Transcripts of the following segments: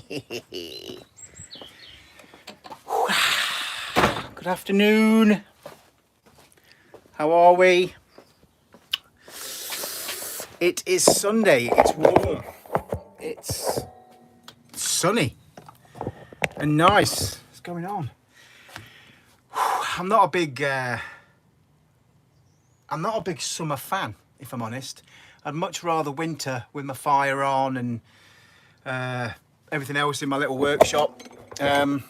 Good afternoon. How are we? It is Sunday. It's warm. It's sunny and nice. What's going on? I'm not a big summer fan, if I'm honest. I'd much rather winter with my fire on and everything else in my little workshop. Yo,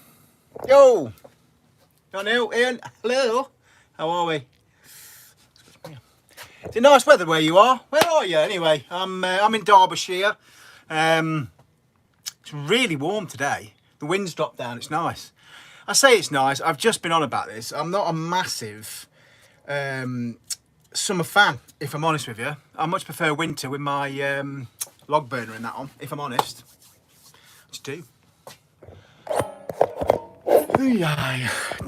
Neil, Ian, hello. How are we? It's a nice weather where you are. Where are you anyway? I'm in Derbyshire. It's really warm today. The wind's dropped down. It's nice. I say it's nice. I've just been on about this. I'm not a massive summer fan, if I'm honest with you. I much prefer winter with my log burner and that on, if I'm honest. I just do.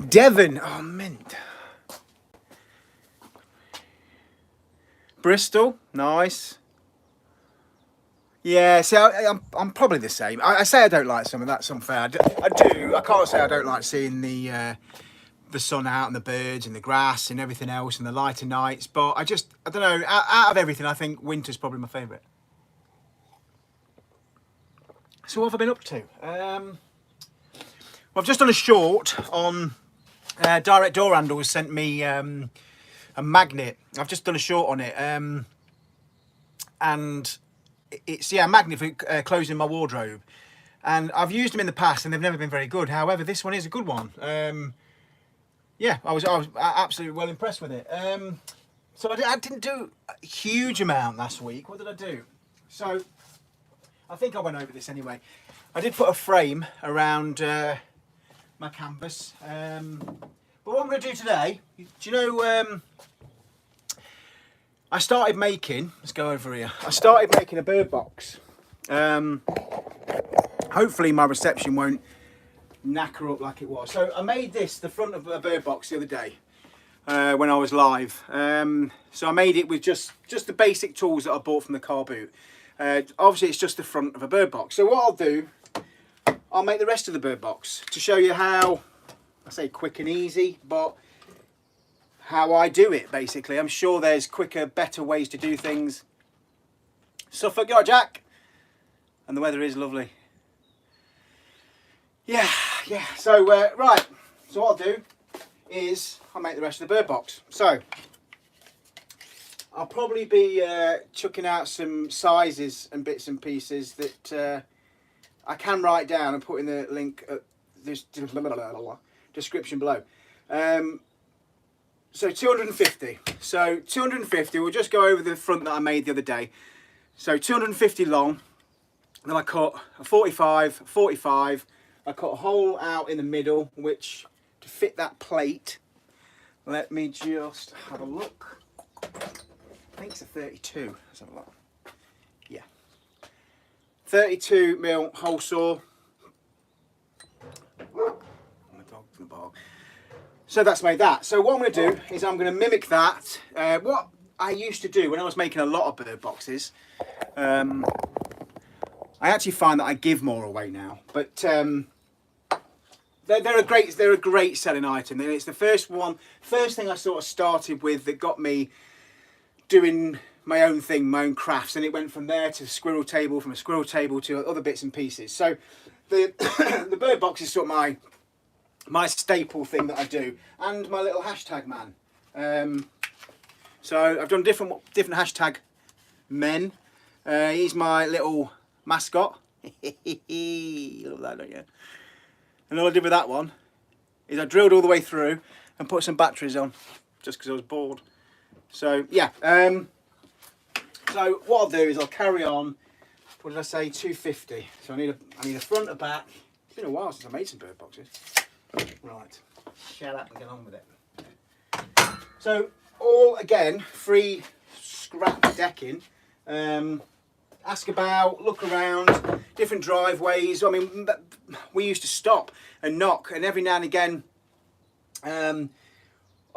Devon. Oh, mint. Bristol. Nice. Yeah, see, I'm probably the same. I say I don't like summer. That's unfair. I do. I can't say I don't like seeing the sun out and the birds and the grass and everything else and the lighter nights. But I don't know. Out of everything, I think winter's probably my favourite. So what have I been up to? Well, I've just done a short on Direct Door Handles sent me a magnet. I've just done a short on it. And it's a magnet for closing my wardrobe. And I've used them in the past and they've never been very good. However, this one is a good one. Yeah, I was absolutely well impressed with it. So I didn't do a huge amount last week. What did I do? So I think I went over this anyway. I did put a frame around my canvas. But what I'm going to do today, do you know, I started making, let's go over here. I started making a bird box. Hopefully my reception won't knacker up like it was. So I made this the front of a bird box the other day when I was live. So I made it with just the basic tools that I bought from the car boot. Obviously it's just the front of a bird box. So what I'll do, I'll make the rest of the bird box to show you how, I say quick and easy, but how I do it basically. I'm sure there's quicker, better ways to do things. Suffolk, you're Jack. And the weather is lovely. Yeah. So, right. So what I'll do is I'll make the rest of the bird box. So, I'll probably be chucking out some sizes and bits and pieces that I can write down and put in the link at this description below. So 250. So 250, we'll just go over the front that I made the other day. So 250 long. Then I cut a 45, 45. I cut a hole out in the middle, which to fit that plate. Let me just have a look. I think it's a 32. Let's have a look. Yeah. 32mm hole saw. My dog's in the bog. So that's made that. So what I'm going to do is I'm going to mimic that. What I used to do when I was making a lot of bird boxes, I actually find that I give more away now. But they're a great selling item. It's the first thing I sort of started with that got me doing my own thing, my own crafts, and it went from there to the squirrel table, from a squirrel table to other bits and pieces. So the the bird box is sort of my staple thing that I do, and my little hashtag man. So I've done different hashtag men. He's my little mascot. Love that, don't you? And all I did with that one is I drilled all the way through and put some batteries on, just because I was bored. So yeah. So what I'll do is I'll carry on. What did I say? 250. So I need a front and back. It's been a while since I made some bird boxes. Right, shut up and get on with it. So all again free scrap decking. Ask about, look around, different driveways. I mean, we used to stop and knock, and every now and again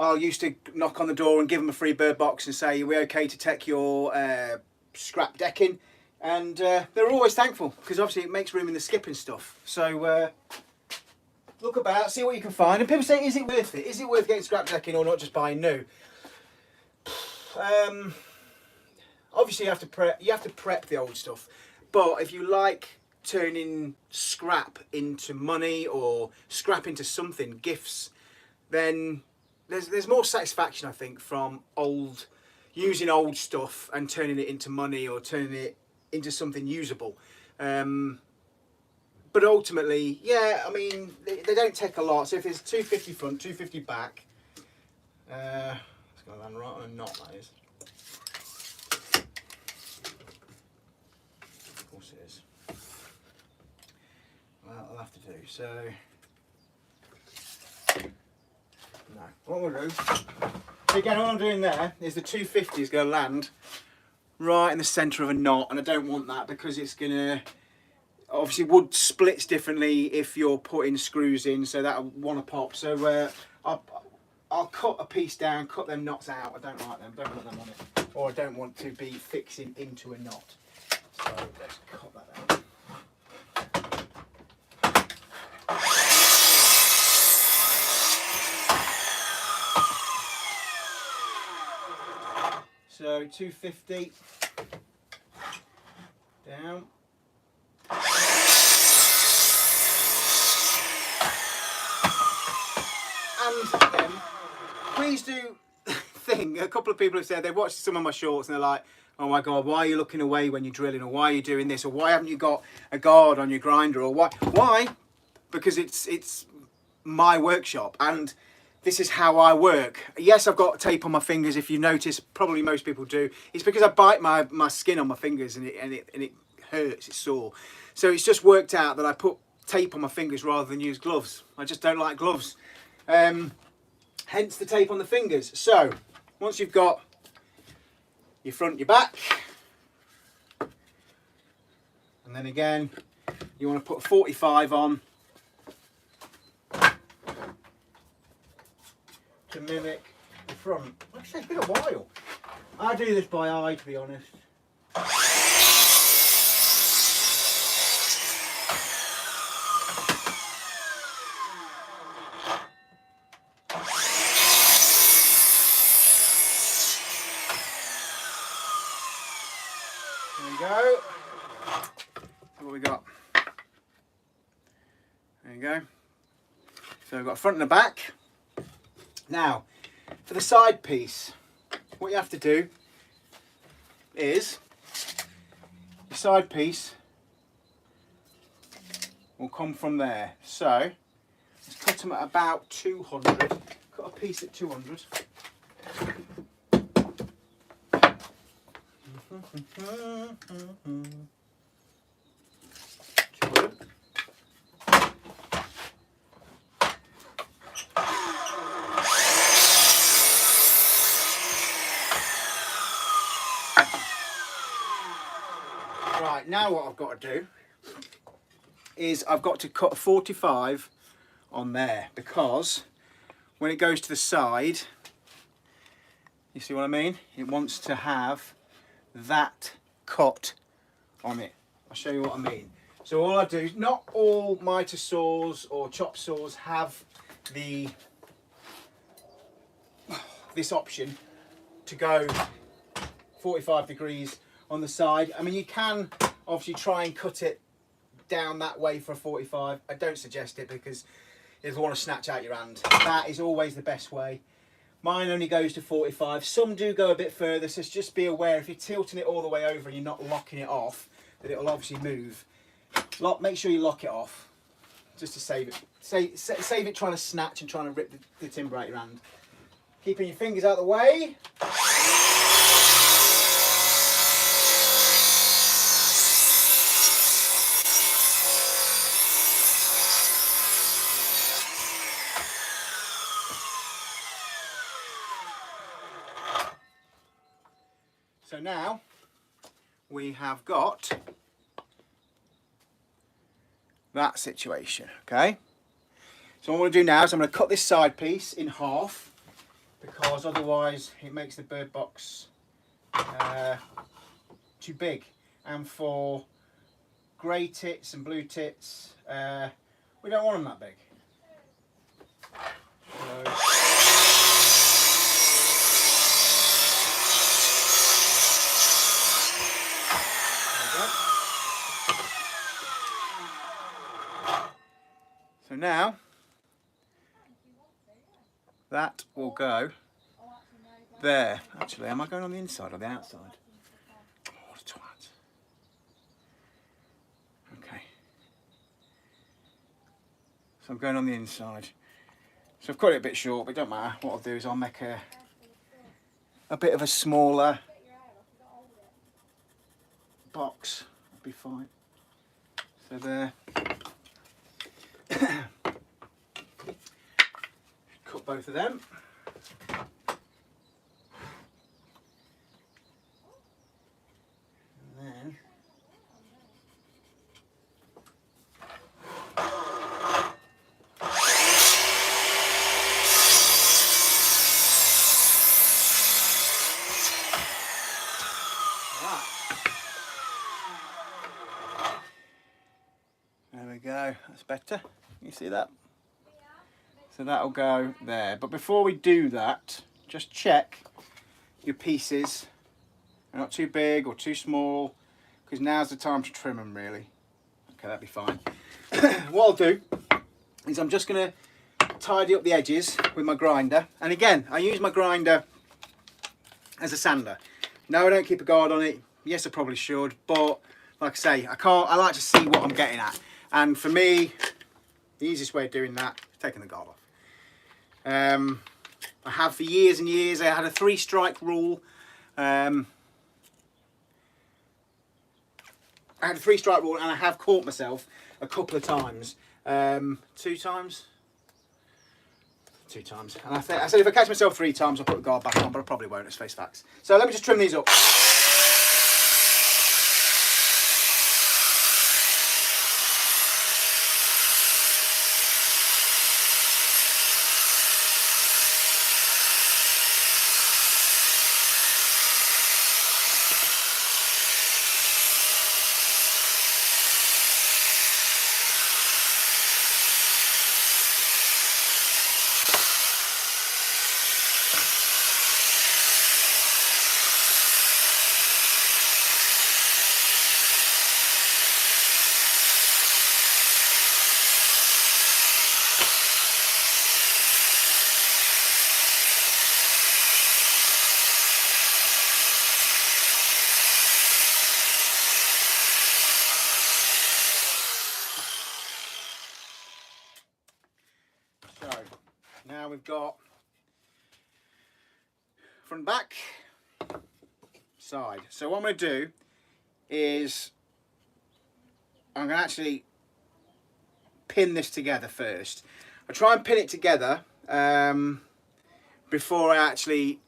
I used to knock on the door and give them a free bird box and say, are we okay to take your scrap decking? And they're always thankful because obviously it makes room in the skip and stuff. So look about, see what you can find. And people say, is it worth it? Is it worth getting scrap decking or not just buying new? Obviously you have to prep the old stuff. But if you like turning scrap into money or scrap into something, gifts, then there's more satisfaction, I think, from using old stuff and turning it into money or turning it into something usable. But ultimately, yeah, I mean, they don't take a lot. So if it's 250 front, 250 back, it's going to land right on a knot, that is. Of course it is. Well, I'll have to do. So, no. What we'll do, again, all I'm doing there is the 250 is going to land right in the centre of a knot, and I don't want that because it's going to, obviously wood splits differently if you're putting screws in, so that'll want to pop. So I'll cut a piece down, cut them knots out. I don't like them, don't want them on it, or I don't want to be fixing into a knot. So let's cut that out. So 250 down. And please do think, a couple of people have said they've watched some of my shorts and they're like, oh my god, why are you looking away when you're drilling, or why are you doing this, or why haven't you got a guard on your grinder, or why? Because it's my workshop and this is how I work. Yes, I've got tape on my fingers. If you notice, probably most people do. It's because I bite my skin on my fingers and it hurts, it's sore. So it's just worked out that I put tape on my fingers rather than use gloves. I just don't like gloves. Hence the tape on the fingers. So once you've got your front, your back, and then again, you want to put a 45 on to mimic the front. Like I say, it's been a while. I do this by eye, to be honest. There we go. What we got? There you go. So we've got front and a back. Now, for the side piece, what you have to do is your side piece will come from there. So let's cut them at about 200. Cut a piece at 200. Right, now what I've got to do is I've got to cut a 45 on there, because when it goes to the side, you see what I mean? It wants to have that cut on it. I'll show you what I mean. So all I do, not all miter saws or chop saws have this option to go 45 degrees on the side. I mean, you can obviously try and cut it down that way for a 45. I don't suggest it because you'll want to snatch out your hand. That is always the best way. Mine only goes to 45. Some do go a bit further, so just be aware if you're tilting it all the way over and you're not locking it off, that it'll obviously move. Make sure you lock it off, just to save it. Save it trying to snatch and trying to rip the timber out your hand. Keeping your fingers out of the way. So now we have got that situation, okay? So what I'm going to do now is I'm going to cut this side piece in half, because otherwise it makes the bird box too big. and for grey tits and blue tits, we don't want them that big. So now that will go there. Actually, am I going on the inside or the outside? Oh, what a twat. Okay. So I'm going on the inside. So I've cut it a bit short, but it don't matter. What I'll do is I'll make a bit of a smaller box. That'll be fine. So there. Cut both of them. And then there we go, that's better. You see that? So that'll go there. But before we do that, just check your pieces are not too big or too small, because now's the time to trim them really. Okay, that'll be fine. What I'll do is I'm just going to tidy up the edges with my grinder. And again, I use my grinder as a sander. No, I don't keep a guard on it. Yes, I probably should, but like I say, I like to see what I'm getting at. And for me, the easiest way of doing that is taking the guard off. I have for years and years. I had a 3-strike rule. I had a 3-strike rule, and I have caught myself a couple of times. 2 times. 2 times. And I said if I catch myself 3 times, I'll put the guard back on, but I probably won't. Let's face facts. So let me just trim these up. Now we've got front, back, side. So what I'm going to do is I'm going to actually pin this together first. I try and pin it together before I actually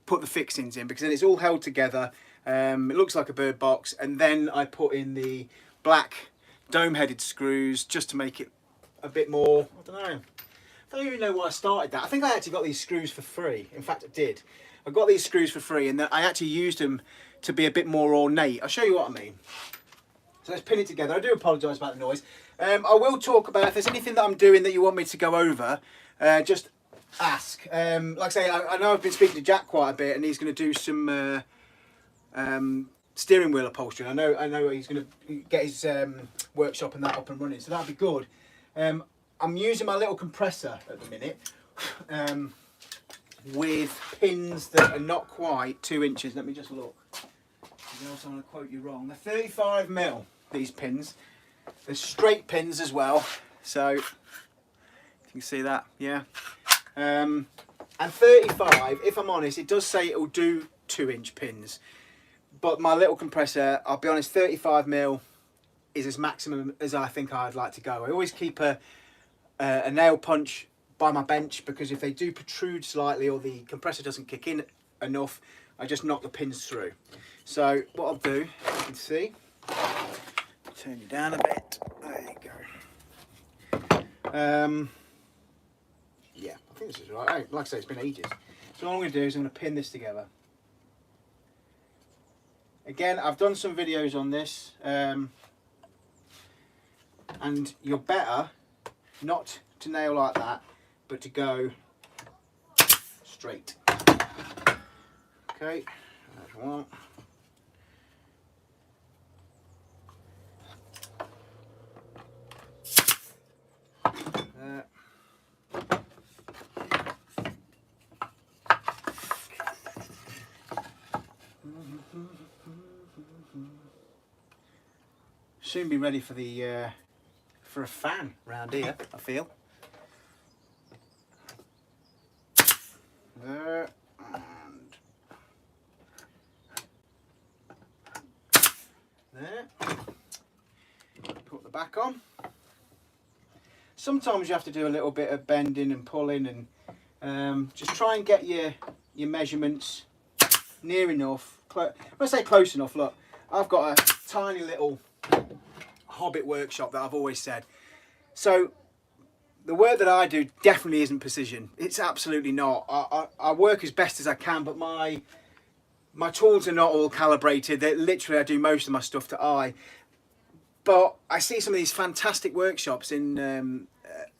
put the fixings in, because then it's all held together. It looks like a bird box, and then I put in the black dome-headed screws just to make it a bit more, I don't know. I don't even know why I started that. I think I actually got these screws for free. In fact, I did. I got these screws for free, and I actually used them to be a bit more ornate. I'll show you what I mean. So let's pin it together. I do apologise about the noise. I will talk about if there's anything that I'm doing that you want me to go over, just ask. Like I say, I know I've been speaking to Jack quite a bit, and he's going to do some steering wheel upholstery. I know he's going to get his workshop and that up and running, so that'll be good. I'm using my little compressor at the minute with pins that are not quite 2 inches. Let me just look. Else I'm going to quote you wrong. They're 35mm, these pins. They're straight pins as well. So, you can see that, yeah. And 35, if I'm honest, it does say it will do 2-inch pins. But my little compressor, I'll be honest, 35mm is as maximum as I think I'd like to go. I always keep a nail punch by my bench, because if they do protrude slightly or the compressor doesn't kick in enough, I just knock the pins through. So what I'll do, you can see, turn you down a bit, there you go. Yeah, I think this is right. Like I say, it's been ages. So all I'm going to do is I'm going to pin this together. Again, I've done some videos on this, and you're better not to nail like that, but to go straight. Okay, there's one. Soon be ready for the for a fan round here, I feel. There and there. Put the back on. Sometimes you have to do a little bit of bending and pulling, and just try and get your measurements near enough. When I say close enough, look, I've got a tiny little Hobbit workshop that I've always said. So the work that I do definitely isn't precision. It's absolutely not. I work as best as I can, but my tools are not all calibrated. Literally, I do most of my stuff to eye. But I see some of these fantastic workshops in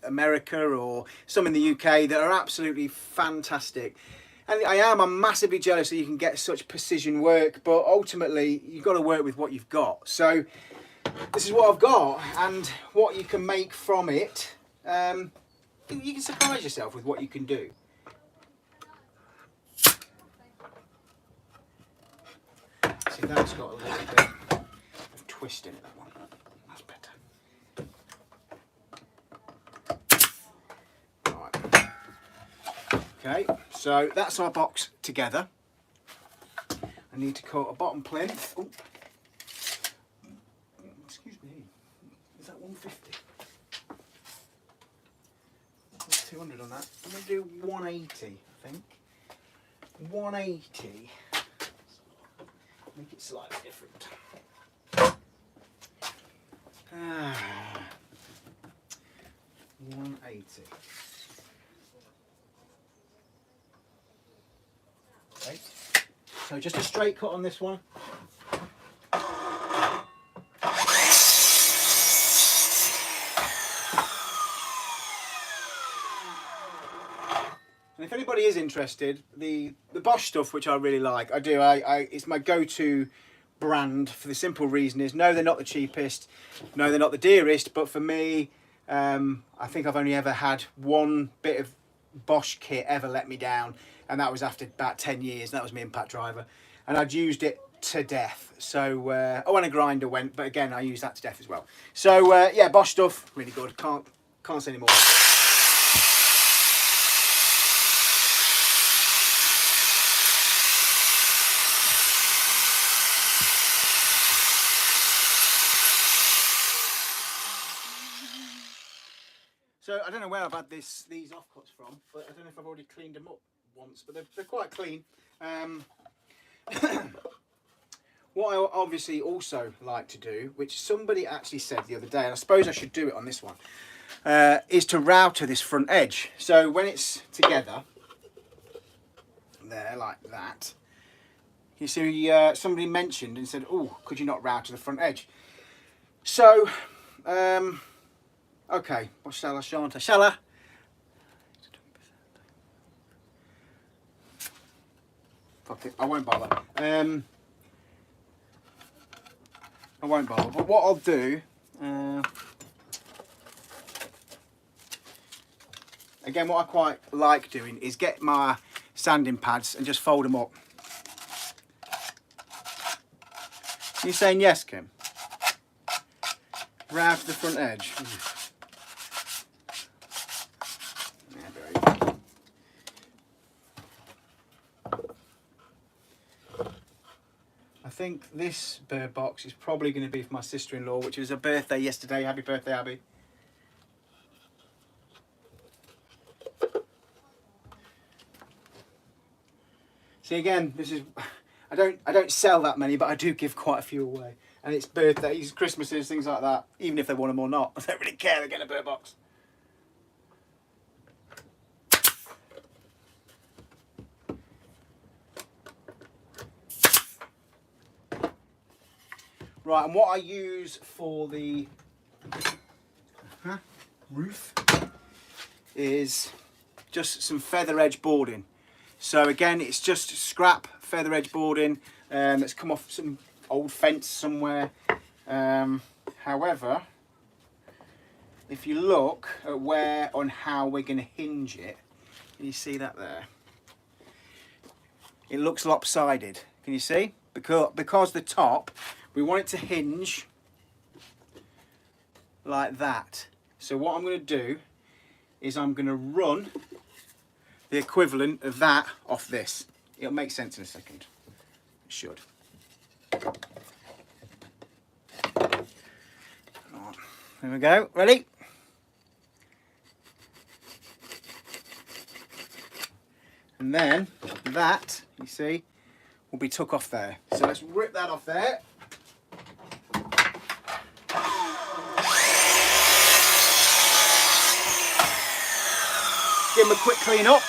America or some in the UK that are absolutely fantastic. And I'm massively jealous that you can get such precision work, but ultimately you've got to work with what you've got. So this is what I've got, and what you can make from it. You can surprise yourself with what you can do. See, that's got a little bit of twist in it, that one. That's better. Right. Okay, so that's our box together. I need to cut a bottom plinth. Ooh. Excuse me, is that 150? 200 on that. I'm going to do 180, I think. 180. Make it slightly different. 180. Okay. So just a straight cut on this one. And if anybody is interested, the Bosch stuff, which I really like, it's my go-to brand for the simple reason is, no, they're not the cheapest, no, they're not the dearest, but for me, I think I've only ever had one bit of Bosch kit ever let me down, and that was after about 10 years, and that was my impact driver, and I'd used it to death. So, and a grinder went, but again, I used that to death as well. So, yeah, Bosch stuff, really good, can't say any more. So I don't know where I've had these offcuts from, but I don't know if I've already cleaned them up once, but they're quite clean. What I obviously also like to do, which somebody actually said the other day, and I suppose I should do it on this one, is to router this front edge. So when it's together, there like that, you see somebody mentioned and said, oh, could you not router the front edge? So, okay, what shall I, shan't I? Shall I? Fuck it, I won't bother. I won't bother, but what I'll do, again, what I quite like doing is get my sanding pads and just fold them up. You saying yes, Kim? Router the front edge. I think this bird box is probably going to be for my sister-in-law, which was her birthday yesterday. Happy birthday, Abby. See, again, this is, I don't sell that many, but I do give quite a few away. And it's birthdays, Christmases, things like that. Even if they want them or not, I don't really care. They get a bird box. Right, and what I use for the roof is just some feather edge boarding. So again, it's just scrap feather edge boarding that's come off some old fence somewhere. However, if you look at where and how we're going to hinge it, can you see that there? It looks lopsided. Can you see? Because the top, we want it to hinge like that. So what I'm going to do is I'm going to run the equivalent of that off this. It'll make sense in a second. It should. There we go. Ready? And then that, you see, will be took off there. So let's rip that off there. Give them a quick clean up.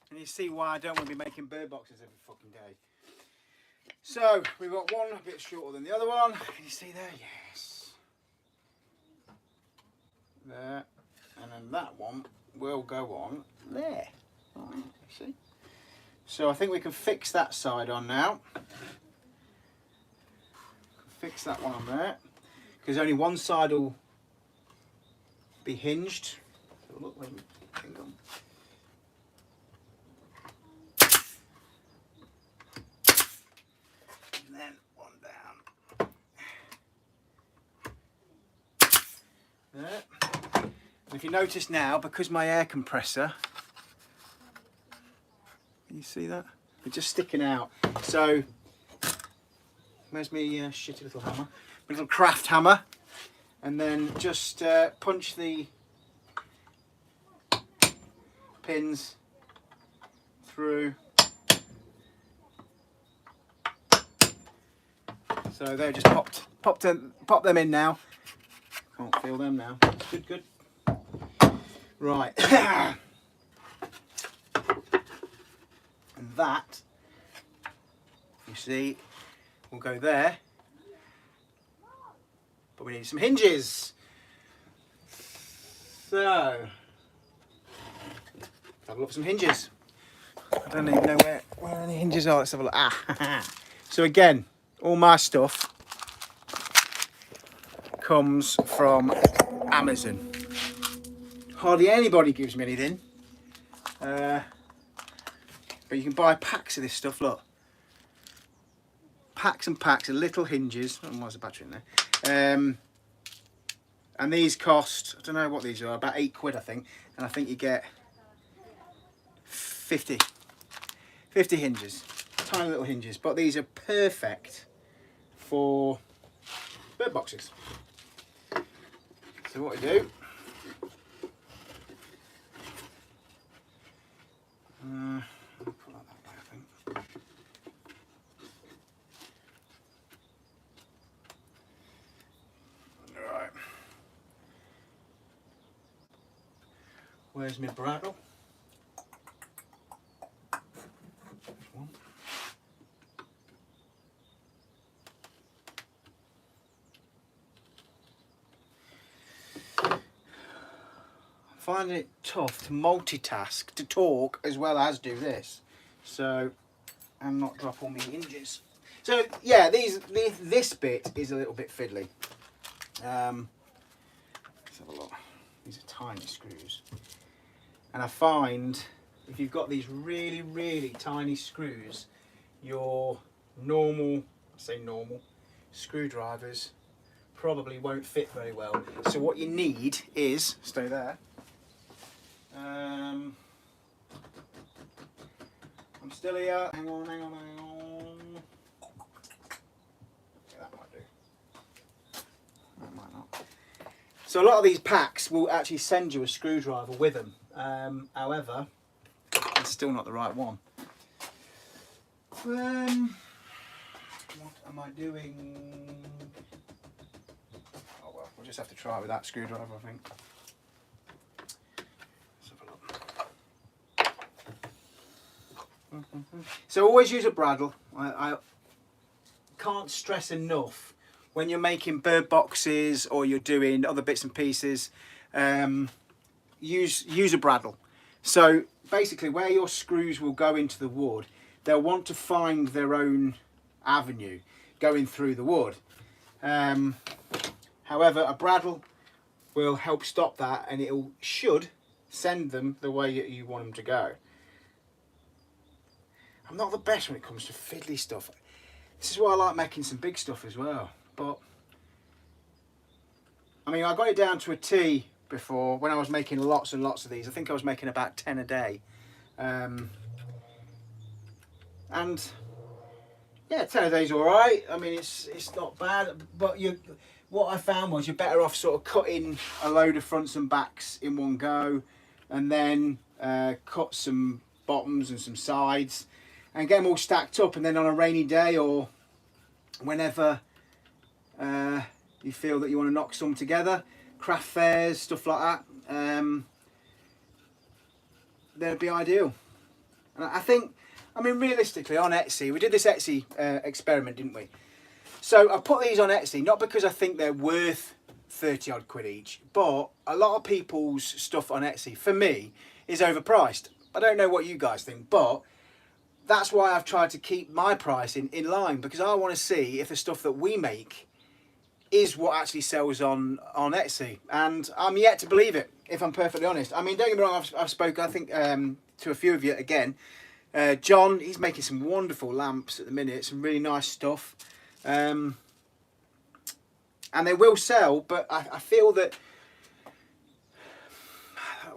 And you see why I don't want to be making bird boxes every fucking day. So we've got one a bit shorter than the other one. Can you see there? Yes. There. And then that one will go on there. Right, see? So I think we can fix that side on now. Fix that one on there. Because only one side will be hinged. So look, hang on. And then one down. There. And if you notice now, because my air compressor, can you see that? It's just sticking out. So, where's my shitty little hammer? My little craft hammer. And then just punch the pins through. So they're just pop them in now. Can't feel them now. Good, good. Right. And that, you see, will go there. But we need some hinges. So, have a look for some hinges. I don't even know where any hinges are. Let's have a look. Ah, so again, all my stuff comes from Amazon. Hardly anybody gives me anything. But you can buy packs of this stuff, look. Packs and packs of little hinges. Oh, there's a battery in there. And these cost, I don't know what these are, about £8 I think. And I think you get 50 hinges. Tiny little hinges. But these are perfect for bird boxes. So what we do, put that back, I think. Where's my brattle? One. I'm finding it tough to multitask, to talk as well as do this. So, and not drop all my hinges. So yeah, this bit is a little bit fiddly. Let's have a look. These are tiny screws. And I find if you've got these really, really tiny screws, your normal, I say normal, screwdrivers probably won't fit very well. So what you need is, stay there. I'm still here. Hang on. Yeah, that might do. That might not. So a lot of these packs will actually send you a screwdriver with them. However, it's still not the right one. What am I doing? Oh well, we'll just have to try it with that screwdriver, I think. Let's have a look. So always use a brattle. I can't stress enough when you're making bird boxes or you're doing other bits and pieces. Use a brattle. So basically where your screws will go into the wood, they'll want to find their own avenue going through the wood. However, a brattle will help stop that, and should send them the way that you want them to go. I'm not the best when it comes to fiddly stuff. This is why I like making some big stuff as well. But I mean, I got it down to a T before when I was making lots and lots of these. I think I was making about 10 a day. And yeah, 10 a day's all right. I mean, it's not bad, but what I found was you're better off sort of cutting a load of fronts and backs in one go, and then cut some bottoms and some sides and get them all stacked up, and then on a rainy day or whenever you feel that you want to knock some together, craft fairs, stuff like that, they'd be ideal. And I think, I mean, realistically on Etsy, we did this Etsy experiment, didn't we? So I put these on Etsy, not because I think they're worth 30 odd quid each, but a lot of people's stuff on Etsy, for me, is overpriced. I don't know what you guys think, but that's why I've tried to keep my pricing in line, because I want to see if the stuff that we make is what actually sells on Etsy. And I'm yet to believe it, if I'm perfectly honest. I mean, don't get me wrong, I've spoken, I think, to a few of you again. John, he's making some wonderful lamps at the minute, some really nice stuff. And they will sell, but I feel that,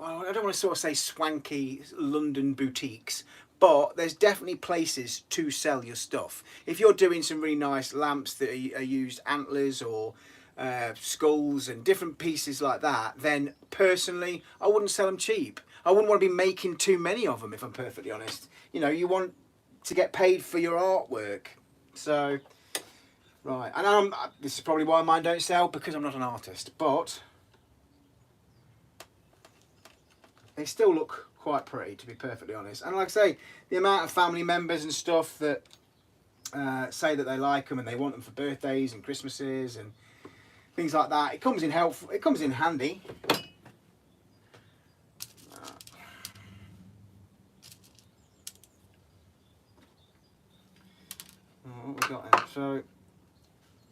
well, I don't want to sort of say swanky London boutiques, but there's definitely places to sell your stuff. If you're doing some really nice lamps that are used antlers or skulls and different pieces like that, then personally, I wouldn't sell them cheap. I wouldn't want to be making too many of them, if I'm perfectly honest. You know, you want to get paid for your artwork. So, right, and this is probably why mine don't sell, because I'm not an artist, but they still look quite pretty, to be perfectly honest. And like I say, the amount of family members and stuff that say that they like them and they want them for birthdays and Christmases and things like that, it comes in helpful, it comes in handy. What we got in? So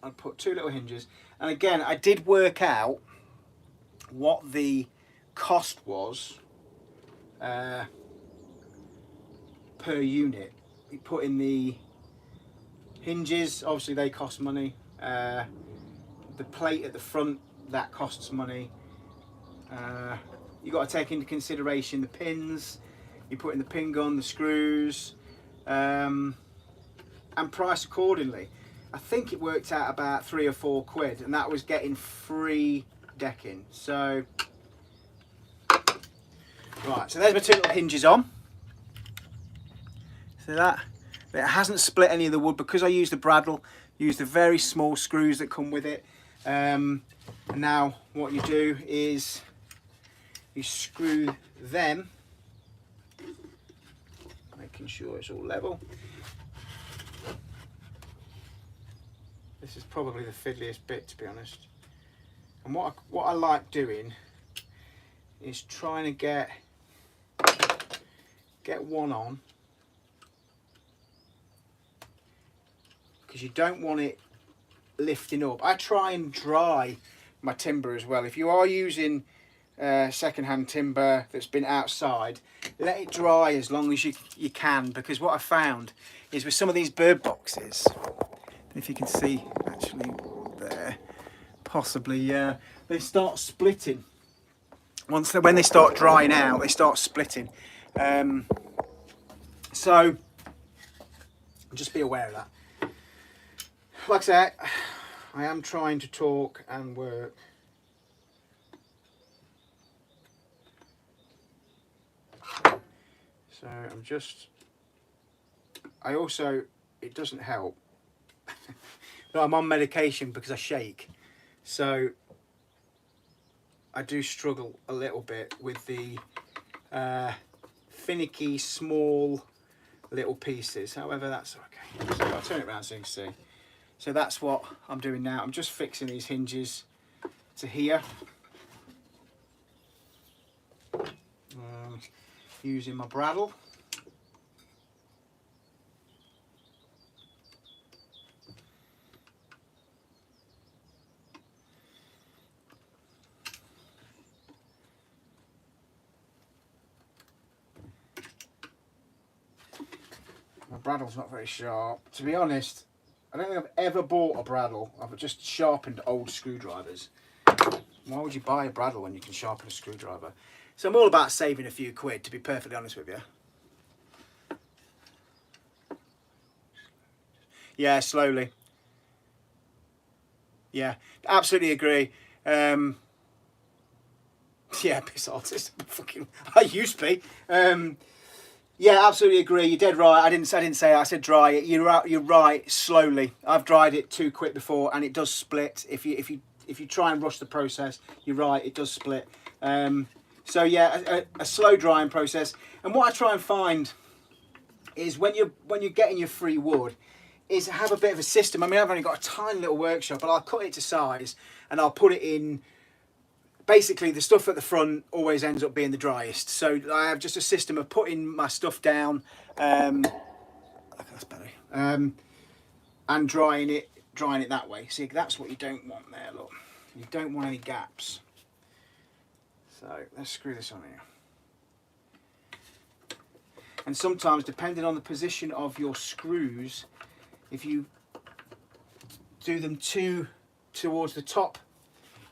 I put two little hinges, and again I did work out what the cost was per unit. We put in the hinges, obviously they cost money. The plate at the front, that costs money. You got to take into consideration the pins. You put in the pin gun, the screws, and price accordingly. I think it worked out about 3 or 4 quid, and that was getting free decking. So right, so there's my two little hinges on. See that? It hasn't split any of the wood because I used the brattle, used the very small screws that come with it. And now what you do is you screw them, making sure it's all level. This is probably the fiddliest bit, to be honest. And what I like doing is trying to get one on, because you don't want it lifting up. I try and dry my timber as well. If you are using second-hand timber that's been outside, let it dry as long as you can, because what I found is with some of these bird boxes, if you can see actually there, possibly, they start splitting. When they start drying out, they start splitting. So just be aware of that. Like I said, I am trying to talk and work. So it doesn't help, but I'm on medication because I shake. So I do struggle a little bit with the finicky, small little pieces. However, that's okay. So I'll turn it around so you can see. So that's what I'm doing now. I'm just fixing these hinges to here. Using my bradawl. My bradawl's not very sharp. To be honest, I don't think I've ever bought a bradawl. I've just sharpened old screwdrivers. Why would you buy a bradawl when you can sharpen a screwdriver? So I'm all about saving a few quid, to be perfectly honest with you. Yeah, slowly. Yeah, absolutely agree. Yeah, piss artist. Fucking, I used to be. Yeah, absolutely agree. You're dead right. I didn't say it. I said dry it. You're right. Slowly. I've dried it too quick before, and it does split. If you try and rush the process, you're right. It does split. So yeah, a slow drying process. And what I try and find is when you're getting your free wood, is have a bit of a system. I mean, I've only got a tiny little workshop, but I'll cut it to size and I'll put it in. Basically, the stuff at the front always ends up being the driest. So I have just a system of putting my stuff down, that's better, and drying it that way. See, that's what you don't want there. Look, you don't want any gaps. So let's screw this on here. And sometimes, depending on the position of your screws, if you do them towards the top,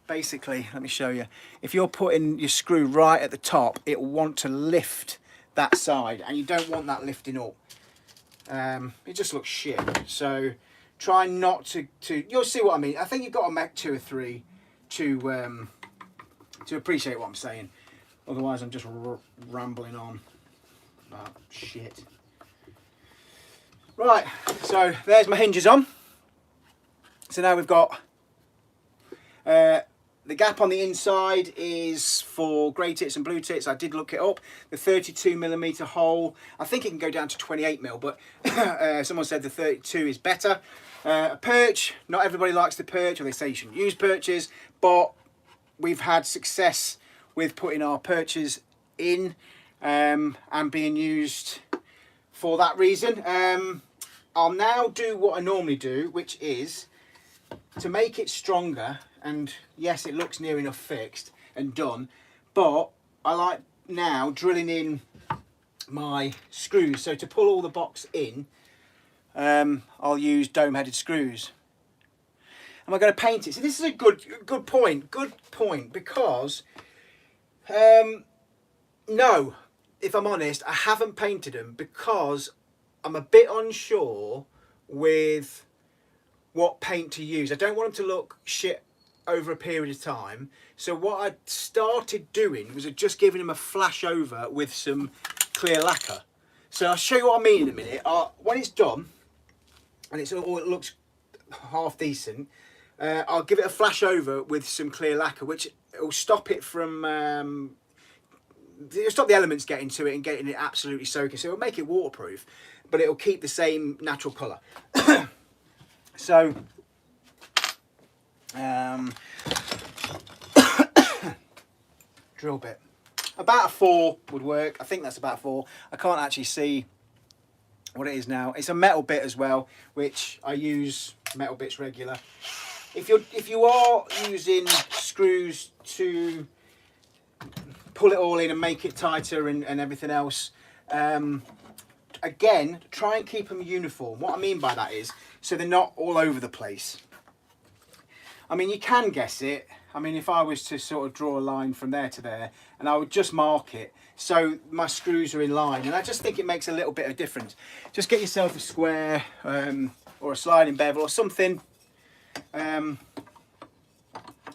basically, let me show you. If you're putting your screw right at the top, it will want to lift that side, and you don't want that lifting up. It just looks shit. So try not to you'll see what I mean. I think you've got to make 2 or 3 to appreciate what I'm saying. Otherwise, I'm just rambling on about shit. Right, so there's my hinges on. So now we've got the gap on the inside is for grey tits and blue tits. I did look it up. The 32mm hole, I think it can go down to 28mm, but someone said the 32 is better. A perch, not everybody likes the perch, or they say you shouldn't use perches, but we've had success with putting our perches in and being used for that reason. I'll now do what I normally do, which is to make it stronger. And yes, it looks near enough fixed and done, but I like now drilling in my screws. So to pull all the box in, I'll use dome-headed screws. Am I going to paint it? So this is a good point, because no, if I'm honest, I haven't painted them because I'm a bit unsure with what paint to use. I don't want them to look shit over a period of time. So what I started doing was just giving them a flash over with some clear lacquer. So I'll show you what I mean in a minute. When it's done and it looks half decent, I'll give it a flash over with some clear lacquer, which will stop it from it'll stop the elements getting to it and getting it absolutely soaking. So it'll make it waterproof, but it'll keep the same natural colour. So drill bit, about a 4 would work. I think that's about 4. I can't actually see what it is now. It's a metal bit as well, which I use metal bits regular. If you are using screws to pull it all in and make it tighter and everything else, again, try and keep them uniform. What I mean by that is so they're not all over the place. I mean, you can guess it. I mean, if I was to sort of draw a line from there to there, and I would just mark it so my screws are in line, and I just think it makes a little bit of difference. Just get yourself a square or a sliding bevel or something. I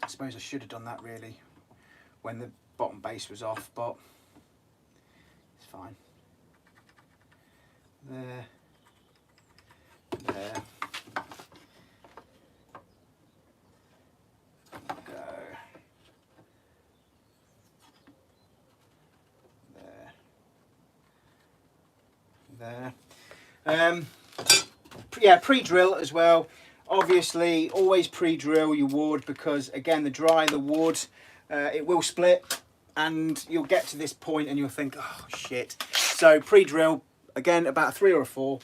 suppose I should have done that really when the bottom base was off, but it's fine. There. There. Yeah, pre-drill as well. Obviously, always pre-drill your wood, because again, the drier the wood, it will split, and you'll get to this point and you'll think, oh shit. So pre-drill, again, about a 3 or a 4.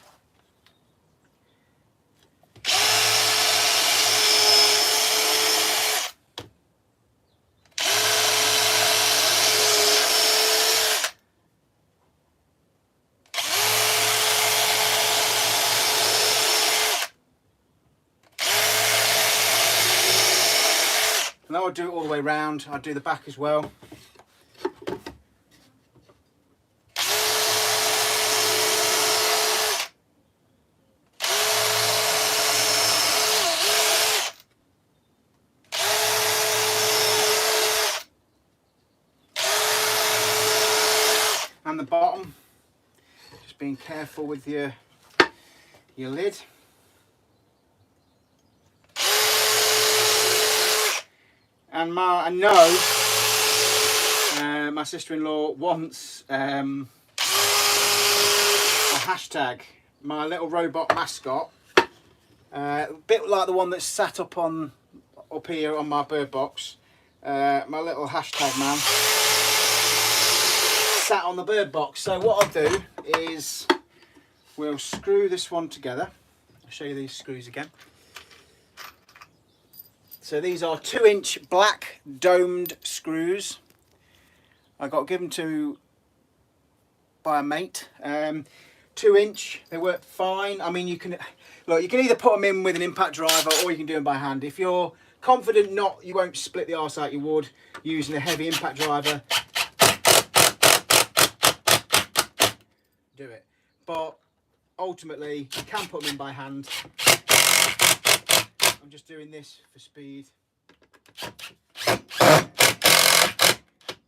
And I would do it all the way round. I'd do the back as well. And the bottom, just being careful with your lid. And I know my sister-in-law wants a hashtag, my little robot mascot, a bit like the one that's sat up here on my bird box. My little hashtag man sat on the bird box. So what I'll do is we'll screw this one together. I'll show you these screws again. So these are 2-inch black domed screws. I got given to by a mate. 2-inch, they work fine. I mean, you can either put them in with an impact driver or you can do them by hand. If you're confident you won't split the arse out your wood using a heavy impact driver, do it. But ultimately, you can put them in by hand. I'm just doing this for speed.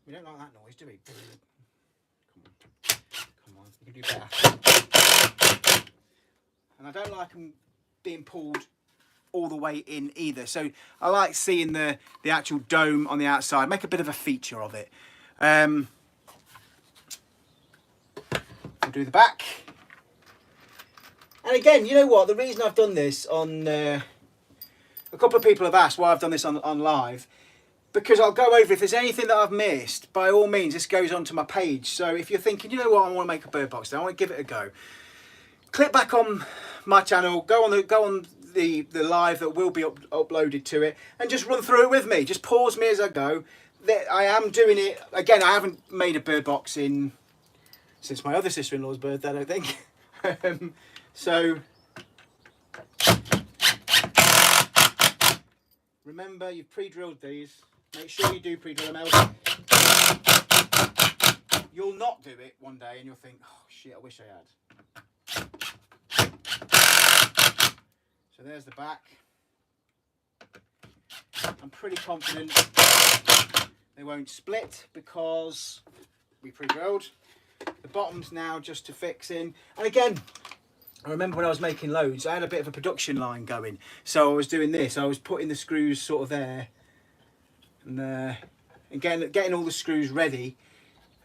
We don't like that noise, do we? Come on, you can do better. And I don't like them being pulled all the way in either. So I like seeing the actual dome on the outside. Make a bit of a feature of it. We'll do the back. And again, you know what? The reason I've done this on... a couple of people have asked why I've done this on live, because I'll go over if there's anything that I've missed. By all means, this goes onto my page. So if you're thinking, you know what, I want to make a bird box, I want to give it a go, click back on my channel, go on the live that will be uploaded to it, and just run through it with me. Just pause me as I go. I am doing it again. I haven't made a bird box since my other sister-in-law's birthday, I don't think. So. Remember, you've pre-drilled these. Make sure you do pre-drill them, else you'll not do it one day and you'll think, oh shit, I wish I had. So there's the back. I'm pretty confident they won't split because we pre-drilled. The bottom's now just to fix in. And again, I remember when I was making loads, I had a bit of a production line going. So I was doing this, I was putting the screws sort of there. And again, getting all the screws ready.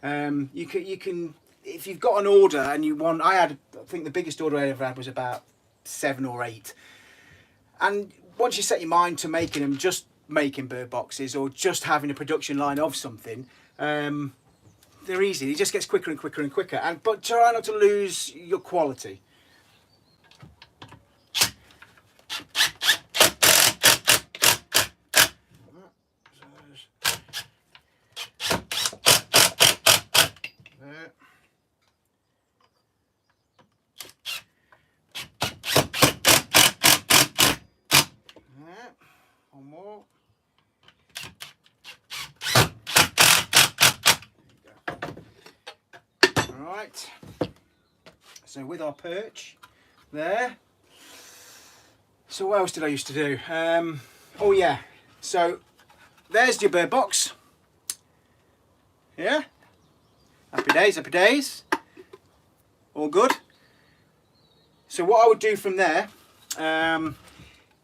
You can if you've got an order and you want, I think the biggest order I ever had was about 7 or 8. And once you set your mind to making them, just making bird boxes or just having a production line of something, they're easy. It just gets quicker and quicker and quicker. But try not to lose your quality. One more. Alright, so with our perch there, so what else did I used to do? Oh yeah, so there's your bird box. Yeah, happy days, happy days. All good. So what I would do from there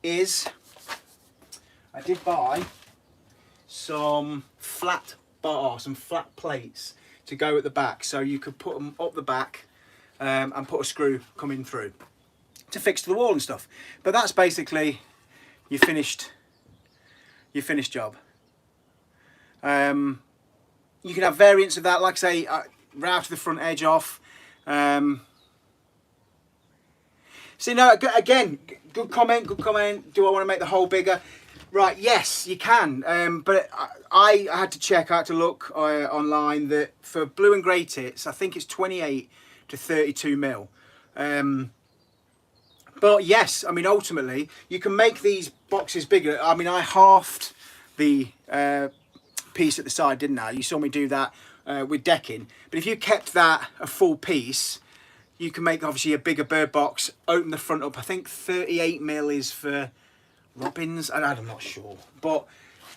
is I did buy some flat bar, some flat plates to go at the back, so you could put them up the back and put a screw coming through to fix to the wall and stuff. But that's basically your finished job. You can have variants of that, like say route the front edge off. See, no, again, good comment. Do I want to make the hole bigger? Right, yes, you can, but I had to check, I had to look online that for blue and grey tits, I think it's 28 to 32 mil. But yes, I mean, ultimately, you can make these boxes bigger. I mean, I halved the piece at the side, didn't I? You saw me do that with decking. But if you kept that a full piece, you can make, obviously, a bigger bird box, open the front up. I think 38 mil is for robins, and I'm not sure, but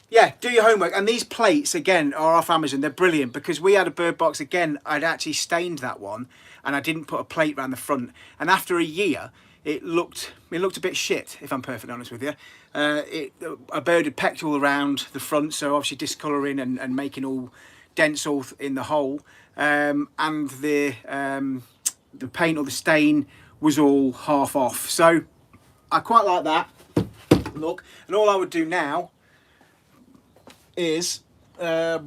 yeah, do your homework. And these plates again are off Amazon. They're brilliant, because we had a bird box again, I'd actually stained that one and I didn't put a plate around the front, and after a year it looked a bit shit, if I'm perfectly honest with you. A bird had pecked all around the front, so obviously discolouring and making all dents all in the hole, and the paint or the stain was all half off. So I quite like that look. And all I would do now is why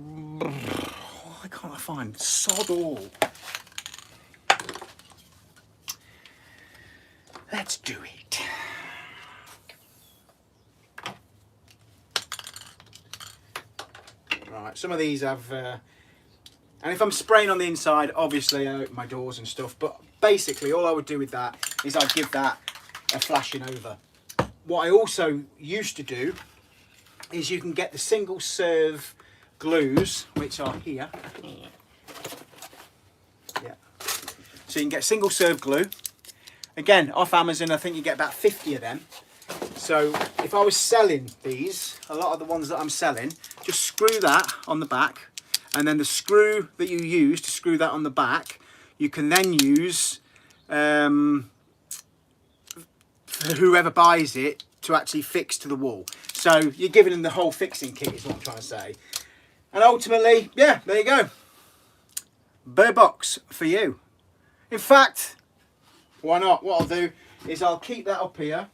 can't I find sod all? Let's do it. Right, some of these have and if I'm spraying on the inside, obviously I open my doors and stuff, but basically all I would do with that is I'd give that a flashing over. What I also used to do is you can get the single serve glues, which are here. Yeah. So you can get single serve glue. Again, off Amazon, I think you get about 50 of them. So if I was selling these, a lot of the ones that I'm selling, just screw that on the back, and then the screw that you use to screw that on the back, you can then use for whoever buys it to actually fix to the wall. So you're giving them the whole fixing kit is what I'm trying to say. And ultimately, yeah, there you go. Bird box for you. In fact, why not? What I'll do is I'll keep that up here.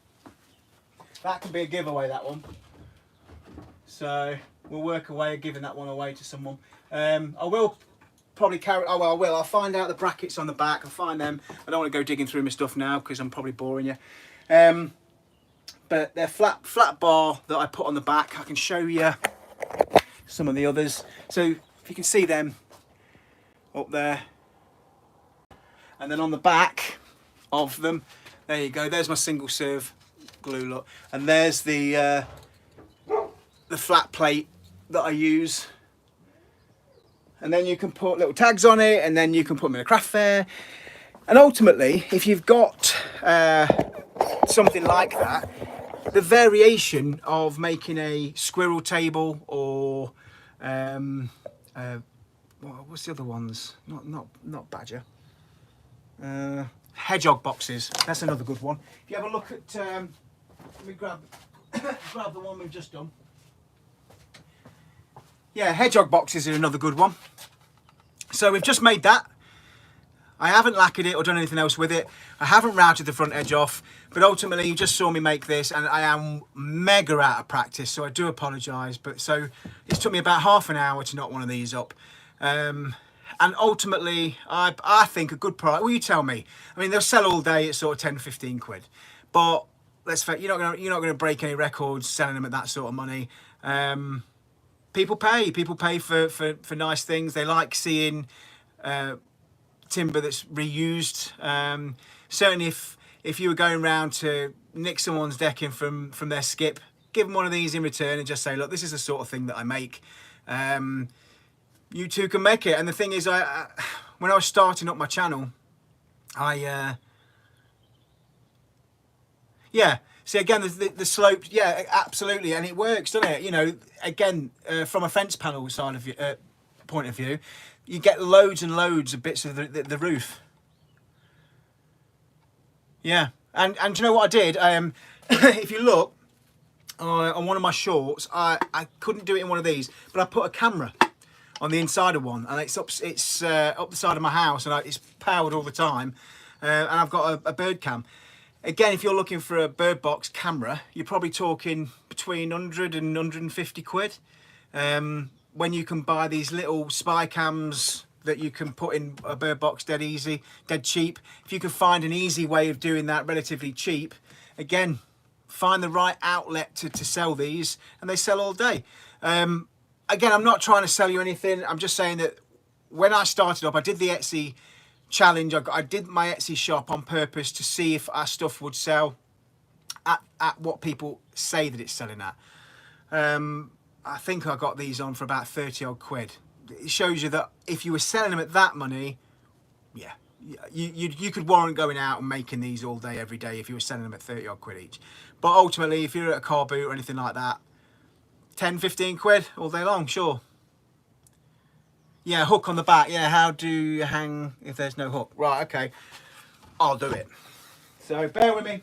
That can be a giveaway, that one. So we'll work away at giving that one away to someone. I will probably carry, oh well, I will. I'll find out the brackets on the back. I'll find them. I don't want to go digging through my stuff now because I'm probably boring you. But they're flat bar that I put on the back. I can show you some of the others. So if you can see them up there. And then on the back of them, there you go. There's my single serve glue, look. And there's the flat plate that I use. And then you can put little tags on it, and then you can put them in a craft fair. And ultimately, if you've got something like that, the variation of making a squirrel table or what's the other ones? Not badger. Hedgehog boxes. That's another good one. If you have a look at, let me grab the one we've just done. Yeah, hedgehog boxes are another good one. So we've just made that. I haven't lacquered it or done anything else with it. I haven't routed the front edge off, but ultimately you just saw me make this, and I am mega out of practice, so I do apologise. But so it's took me about half an hour to knock one of these up. And ultimately, I think a good price. Well, you tell me. I mean, they'll sell all day at sort of 10, 15 quid. But let's face, you're not gonna break any records selling them at that sort of money. People pay for nice things. They like seeing timber that's reused. Certainly if you were going around to nick someone's decking from their skip, give them one of these in return and just say, look, this is the sort of thing that I make. You too can make it. And the thing is, when I was starting up my channel, yeah, see again the slope, yeah, absolutely, and it works, doesn't it? You know, again, from a fence panel side of point of view, you get loads and loads of bits of the roof. Yeah, and do you know what I did? If you look on one of my shorts, I couldn't do it in one of these, but I put a camera on the inside of one, and it's up the side of my house, and it's powered all the time, and I've got a bird cam. Again, if you're looking for a bird box camera, you're probably talking between 100 and 150 quid. When you can buy these little spy cams that you can put in a bird box dead easy, dead cheap. If you can find an easy way of doing that relatively cheap, again, find the right outlet to sell these, and they sell all day. Again, I'm not trying to sell you anything. I'm just saying that when I started up, I did the Etsy challenge. I did my Etsy shop on purpose to see if our stuff would sell at what people say that it's selling at. I think I got these on for about 30 odd quid. It shows you that if you were selling them at that money, yeah, you could warrant going out and making these all day, every day, if you were selling them at 30 odd quid each. But ultimately, if you're at a car boot or anything like that, 10, 15 quid all day long, sure. Yeah, hook on the back. Yeah, how do you hang if there's no hook? Right, okay. I'll do it. So bear with me.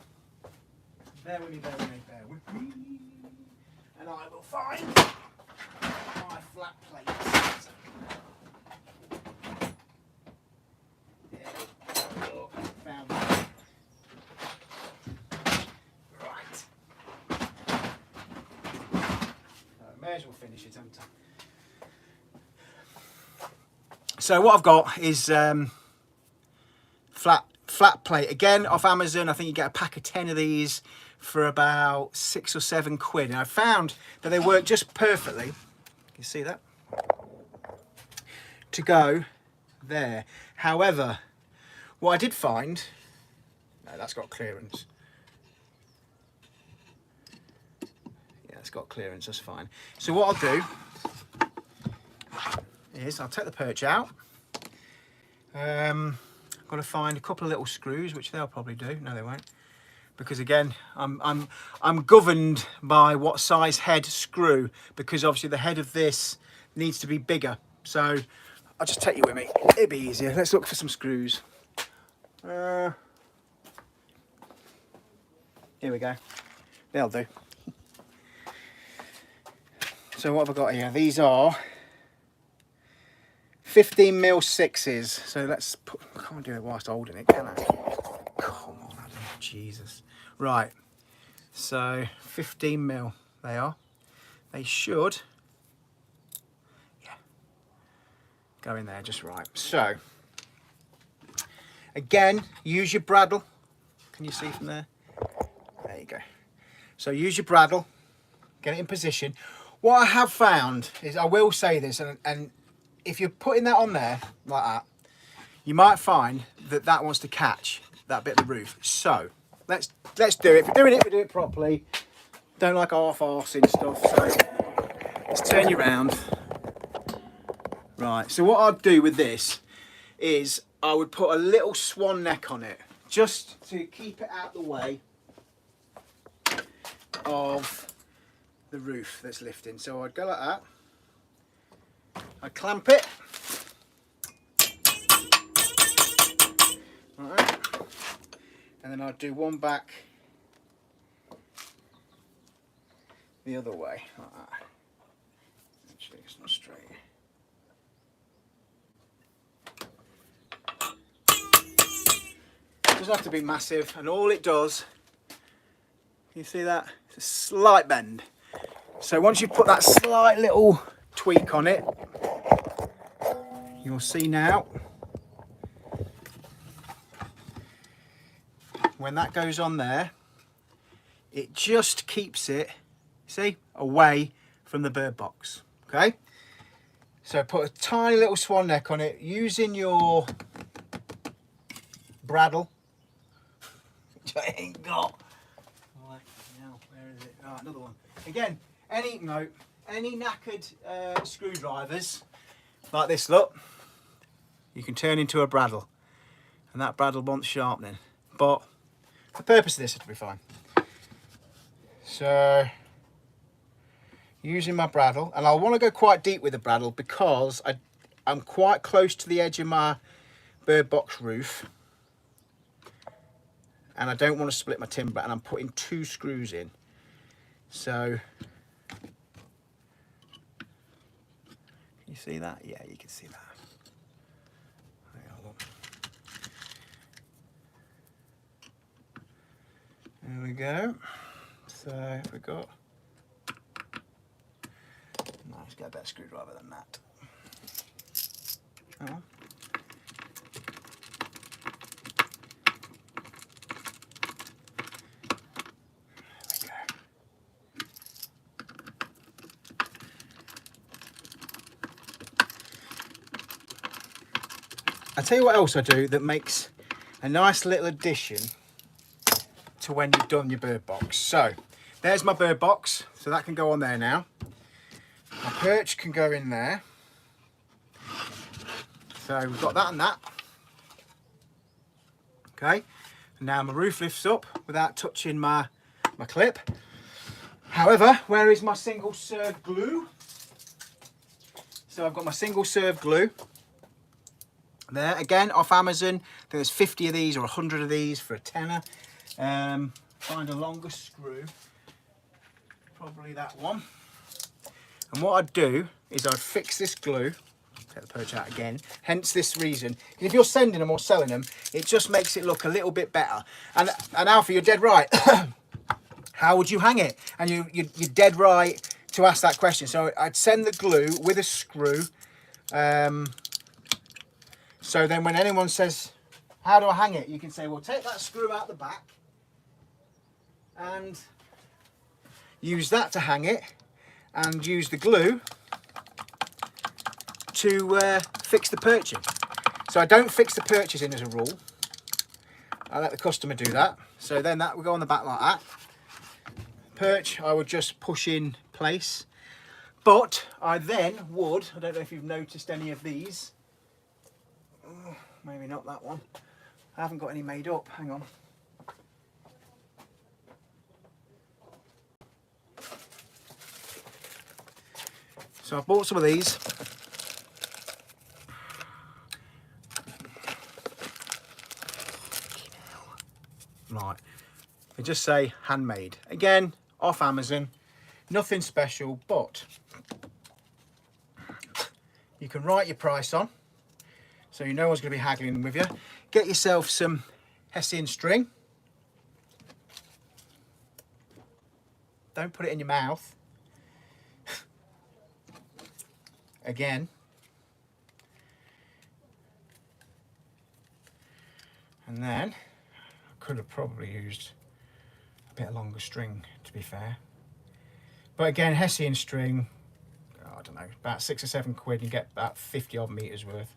Bear with me, bear with me, bear with me. And I will find my flat plates. Yeah, oh, found that. Right. May as well finish it, haven't I? So what I've got is flat plate, again off Amazon. I think you get a pack of 10 of these for about 6 or 7 quid, and I found that they work just perfectly, you see that, to go there. However, what I did find, no, that's got clearance. Yeah, it's got clearance, that's fine. So what I'll do is I'll take the perch out. I've got to find a couple of little screws, which they'll probably do. No, they won't, because again, I'm governed by what size head screw, because obviously the head of this needs to be bigger. So I'll just take you with me. It'll be easier. Let's look for some screws. Here we go. They'll do. So what have I got here? These are 15mm 6s. So let's put, I can't do it whilst holding it, can I? Come on, Adam. Jesus. Right. So 15mm they are. They should, yeah, go in there just right. So again, use your bradawl. Can you see from there? There you go. So use your bradawl, get it in position. What I have found is, I will say this, and if you're putting that on there like that, you might find that that wants to catch that bit of the roof. So let's do it. If we're doing it, we do it properly. Don't like half-arsing stuff. So let's turn you around. Right. So what I'd do with this is I would put a little swan neck on it, just to keep it out the way of the roof that's lifting. So I'd go like that. I clamp it. Right. And then I'd do one back the other way, like that. Actually, it's not straight. Doesn't have to be massive, and all it does, you see that? It's a slight bend. So once you put that slight little tweak on it, you'll see now, when that goes on there, it just keeps it, see, away from the bird box, okay? So put a tiny little swan neck on it using your Braddle, which I ain't got. Oh, where is it? Oh, another one. Again, any knackered screwdrivers like this, look, you can turn into a Braddle, and that Braddle wants sharpening, but for the purpose of this it'll be fine. So using my Braddle, and I'll want to go quite deep with the Braddle because I'm quite close to the edge of my bird box roof, and I don't want to split my timber, and I'm putting 2 screws in. So you see that? Yeah, you can see that. There we go. So we got. No, let's get a better screwdriver than that. Oh. There we go. I'll tell you what else I do that makes a nice little addition to when you've done your bird box. So there's my bird box, so that can go on there now. My perch can go in there. So we've got that and that. Okay, and now my roof lifts up without touching my clip. However, where is my single serve glue? So I've got my single serve glue there, again off Amazon. There's 50 of these or 100 of these for a tenner. Find a longer screw, probably that one. And what I'd do is I'd fix this glue, take the perch out again, hence this reason. If you're sending them or selling them, it just makes it look a little bit better. And Alfie, you're dead right. How would you hang it? And you're dead right to ask that question. So I'd send the glue with a screw. So then when anyone says, how do I hang it? You can say, well, take that screw out the back and use that to hang it, and use the glue to fix the perches. So I don't fix the perches in as a rule. I let the customer do that. So then that will go on the back like that. Perch I would just push in place. But I then would, I don't know if you've noticed any of these. Oh, maybe not that one. I haven't got any made up, hang on. So I've bought some of these. Right, they just say handmade. Again, off Amazon, nothing special, but you can write your price on, so you know one's going to be haggling with you. Get yourself some Hessian string. Don't put it in your mouth. Again, and then I could have probably used a bit longer string, to be fair, but again, Hessian string, I don't know, about 6 or 7 quid, you get about 50 odd meters worth.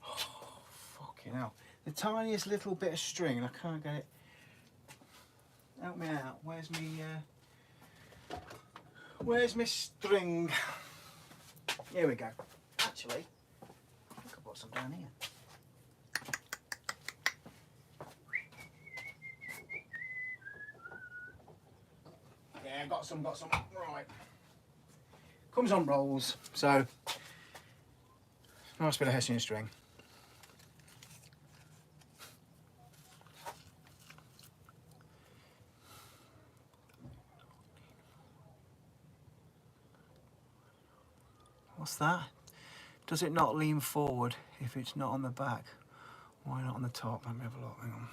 Oh, fucking hell, the tiniest little bit of string and I can't get it. Help me out, where's my string? Here we go. Actually, I think I put some down here. Yeah, got some. Right. Comes on rolls, so nice bit of Hessian string. What's that? Does it not lean forward if it's not on the back? Why not on the top? Let me have a look, hang on.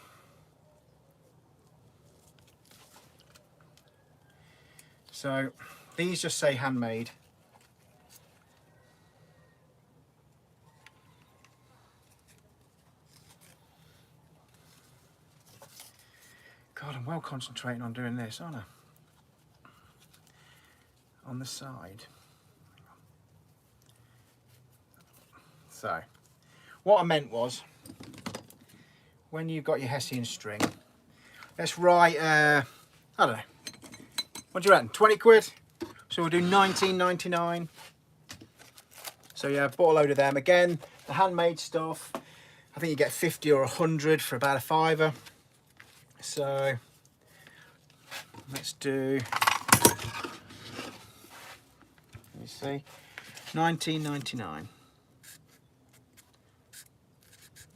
So these just say handmade. God, I'm well concentrating on doing this, aren't I? On the side. So, what I meant was, when you've got your Hessian string, let's write, I don't know, what do you reckon, 20 quid? So we'll do 19.99. So yeah, bought a load of them. Again, the handmade stuff, I think you get 50 or 100 for about a fiver. So, let's do, let me see, 19.99.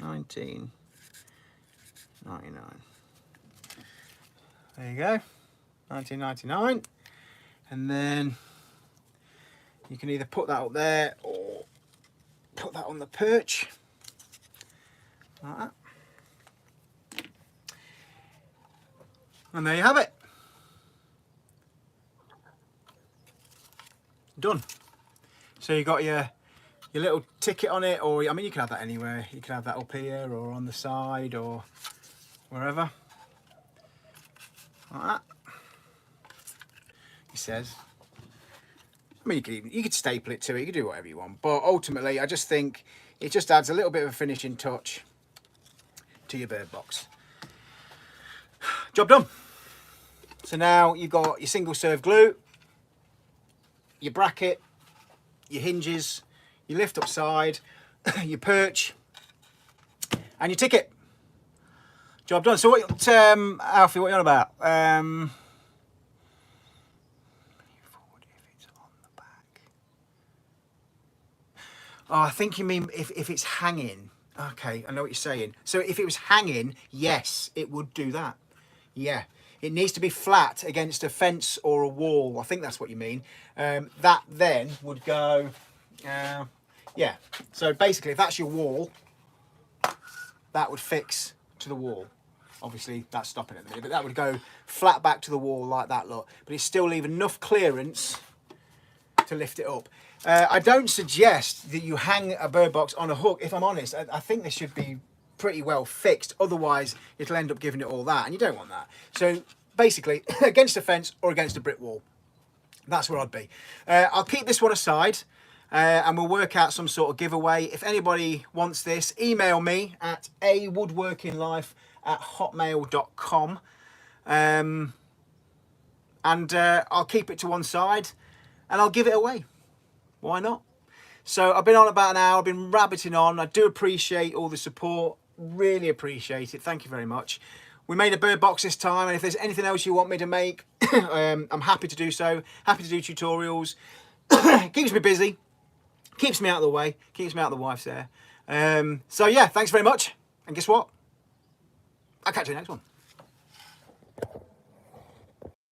19.99. There you go, 19.99, and then you can either put that up there or put that on the perch like that, and there you have it. Done. So you got your little ticket on it, or I mean, you can have that anywhere. You can have that up here or on the side or wherever, like that. He says. I mean, you could staple it to it. You could do whatever you want, but ultimately, I just think it just adds a little bit of a finishing touch to your bird box. Job done. So now you've got your single serve glue, your bracket, your hinges, your lift up side, your perch, and your ticket. Job done. So what, Alfie, what are you on about? Forward if it's on the back. Oh, I think you mean if it's hanging. Okay, I know what you're saying. So if it was hanging, yes, it would do that. Yeah. It needs to be flat against a fence or a wall. I think that's what you mean. That then would go, yeah. So basically, if that's your wall, that would fix to the wall. Obviously, that's stopping at the minute, but that would go flat back to the wall like that, look. But it still leave enough clearance to lift it up. I don't suggest that you hang a bird box on a hook, if I'm honest. I think this should be pretty well fixed, otherwise it'll end up giving it all that, and you don't want that. So basically, against a fence or against a brick wall, that's where I'd be. I'll keep this one aside, and we'll work out some sort of giveaway. If anybody wants this, email me at awoodworkinglife@hotmail.com, and I'll keep it to one side and I'll give it away. Why not? So I've been on about an hour, I've been rabbiting on. I do appreciate all the support, really appreciate it. Thank you very much. We made a bird box this time, and if there's anything else you want me to make, I'm happy to do so. Happy to do tutorials. Keeps me busy, keeps me out of the way, keeps me out of the wife's hair. So yeah, thanks very much. And guess what? I'll catch you in the next one.